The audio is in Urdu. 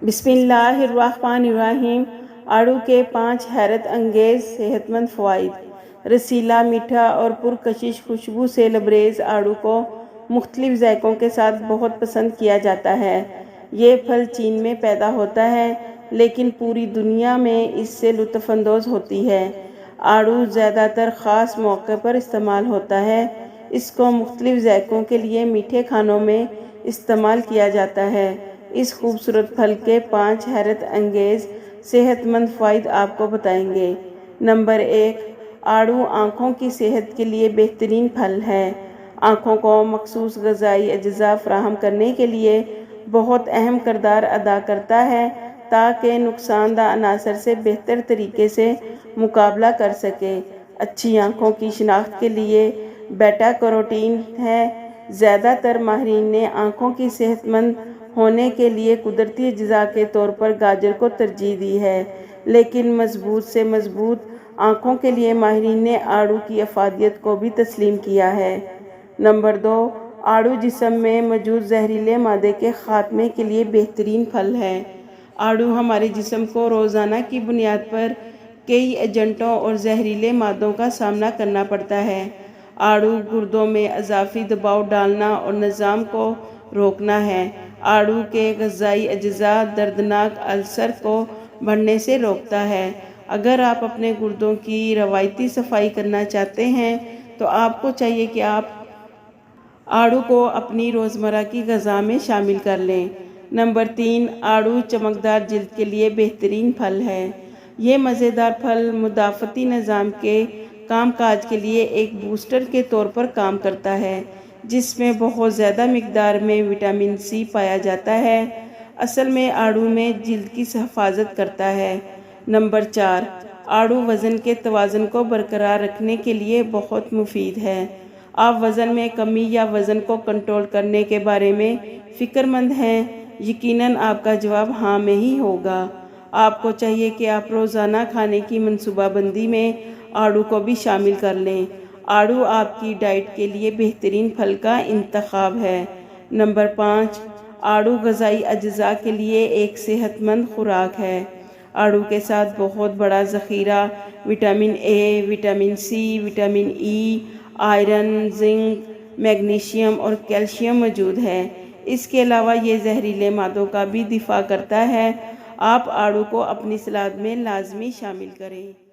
بسم اللہ الرحمن الرحیم۔ آڑو کے 5 حیرت انگیز صحت مند فوائد۔ رسیلا، میٹھا اور پرکشش خوشبو سے لبریز آڑو کو مختلف ذائقوں کے ساتھ بہت پسند کیا جاتا ہے۔ یہ پھل چین میں پیدا ہوتا ہے لیکن پوری دنیا میں اس سے لطف اندوز ہوتی ہے۔ آڑو زیادہ تر خاص موقع پر استعمال ہوتا ہے۔ اس کو مختلف ذائقوں کے لیے میٹھے کھانوں میں استعمال کیا جاتا ہے۔ اس خوبصورت پھل کے 5 حیرت انگیز صحت مند فوائد آپ کو بتائیں گے۔ نمبر 1، آڑو آنکھوں کی صحت کے لیے بہترین پھل ہے۔ آنکھوں کو مخصوص غذائی اجزاء فراہم کرنے کے لیے بہت اہم کردار ادا کرتا ہے تاکہ نقصان دہ عناصر سے بہتر طریقے سے مقابلہ کر سکے۔ اچھی آنکھوں کی شناخت کے لیے بیٹا کیروٹین ہے۔ زیادہ تر ماہرین نے آنکھوں کی صحت مند ہونے کے لیے قدرتی اجزاء کے طور پر گاجر کو ترجیح دی ہے، لیکن مضبوط سے مضبوط آنکھوں کے لیے ماہرین نے آڑو کی افادیت کو بھی تسلیم کیا ہے۔ نمبر 2، آڑو جسم میں موجود زہریلے مادے کے خاتمے کے لیے بہترین پھل ہے۔ آڑو ہمارے جسم کو روزانہ کی بنیاد پر کئی ایجنٹوں اور زہریلے مادوں کا سامنا کرنا پڑتا ہے۔ آڑو گردوں میں اضافی دباؤ ڈالنا اور نظام کو روکنا ہے۔ آڑو کے غذائی اجزاء دردناک السر کو بڑھنے سے روکتا ہے۔ اگر آپ اپنے گردوں کی روایتی صفائی کرنا چاہتے ہیں تو آپ کو چاہیے کہ آپ آڑو کو اپنی روزمرہ کی غذا میں شامل کر لیں۔ نمبر 3، آڑو چمکدار جلد کے لیے بہترین پھل ہے۔ یہ مزیدار پھل مدافعتی نظام کے کام کاج کے لیے ایک بوسٹر کے طور پر کام کرتا ہے، جس میں بہت زیادہ مقدار میں وٹامن سی پایا جاتا ہے۔ اصل میں آڑو میں جلد کی حفاظت کرتا ہے۔ نمبر 4، آڑو وزن کے توازن کو برقرار رکھنے کے لیے بہت مفید ہے۔ آپ وزن میں کمی یا وزن کو کنٹرول کرنے کے بارے میں فکر مند ہیں؟ یقیناً آپ کا جواب ہاں میں ہی ہوگا۔ آپ کو چاہیے کہ آپ روزانہ کھانے کی منصوبہ بندی میں آڑو کو بھی شامل کر لیں۔ آڑو آپ کی ڈائٹ کے لیے بہترین پھل کا انتخاب ہے۔ نمبر 5، آڑو غذائی اجزاء کے لیے ایک صحت مند خوراک ہے۔ آڑو کے ساتھ بہت بڑا ذخیرہ vitamin A, vitamin C, vitamin E, iron, zinc, magnesium اور کیلشیم موجود ہے۔ اس کے علاوہ یہ زہریلے مادوں کا بھی دفاع کرتا ہے۔ آپ آڑو کو اپنی سلاد میں لازمی شامل کریں۔